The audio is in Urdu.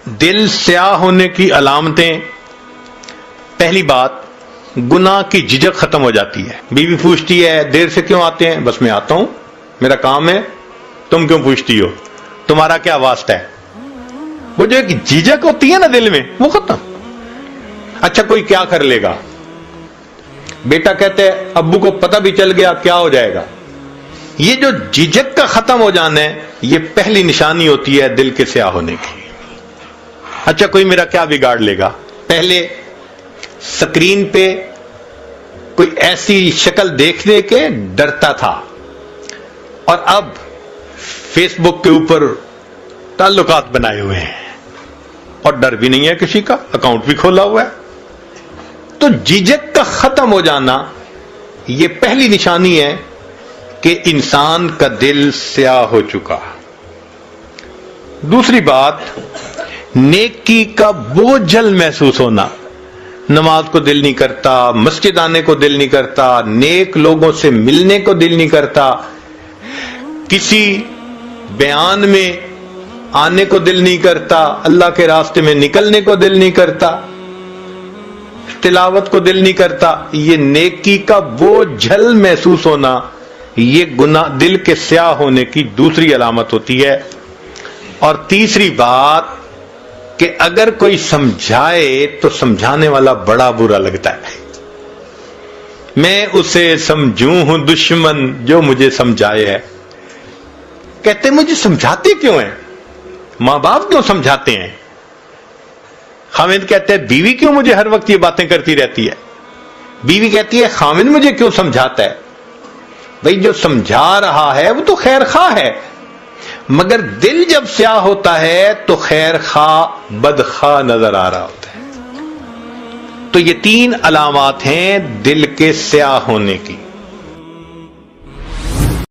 دل سیاہ ہونے کی علامتیں، پہلی بات گناہ کی جھجک ختم ہو جاتی ہے. بیوی پوچھتی ہے دیر سے کیوں آتے ہیں؟ بس میں آتا ہوں، میرا کام ہے. تم کیوں پوچھتی ہو؟ تمہارا کیا واسطہ ہے؟ وہ جو ایک جھجک ہوتی ہے نا دل میں، وہ ختم. اچھا کوئی کیا کر لے گا؟ بیٹا کہتے ہے ابو کو پتہ بھی چل گیا کیا ہو جائے گا. یہ جو جھجک کا ختم ہو جانا ہے، یہ پہلی نشانی ہوتی ہے دل کے سیاہ ہونے کی. اچھا کوئی میرا کیا بگاڑ لے گا؟ پہلے سکرین پہ کوئی ایسی شکل دیکھنے کے ڈرتا تھا، اور اب فیس بک کے اوپر تعلقات بنائے ہوئے ہیں اور ڈر بھی نہیں ہے کسی کا، اکاؤنٹ بھی کھولا ہوا ہے. تو جھجک کا ختم ہو جانا یہ پہلی نشانی ہے کہ انسان کا دل سیاہ ہو چکا. دوسری بات نیکی کا بوجھل محسوس ہونا. نماز کو دل نہیں کرتا، مسجد آنے کو دل نہیں کرتا، نیک لوگوں سے ملنے کو دل نہیں کرتا، کسی بیان میں آنے کو دل نہیں کرتا، اللہ کے راستے میں نکلنے کو دل نہیں کرتا، تلاوت کو دل نہیں کرتا. یہ نیکی کا بوجھل محسوس ہونا یہ گناہ دل کے سیاہ ہونے کی دوسری علامت ہوتی ہے. اور تیسری بات کہ اگر کوئی سمجھائے تو سمجھانے والا بڑا برا لگتا ہے. میں اسے سمجھوں ہوں دشمن جو مجھے سمجھائے ہے. کہتے مجھے سمجھاتے کیوں ہیں؟ ماں باپ کیوں سمجھاتے ہیں؟ خاوند کہتے ہیں بیوی کیوں مجھے ہر وقت یہ باتیں کرتی رہتی ہے؟ بیوی کہتی ہے خاوند مجھے کیوں سمجھاتا ہے؟ بھئی جو سمجھا رہا ہے وہ تو خیر خواہ ہے، مگر دل جب سیاہ ہوتا ہے تو خیر خواہ بدخواہ نظر آ رہا ہوتا ہے. تو یہ تین علامات ہیں دل کے سیاہ ہونے کی.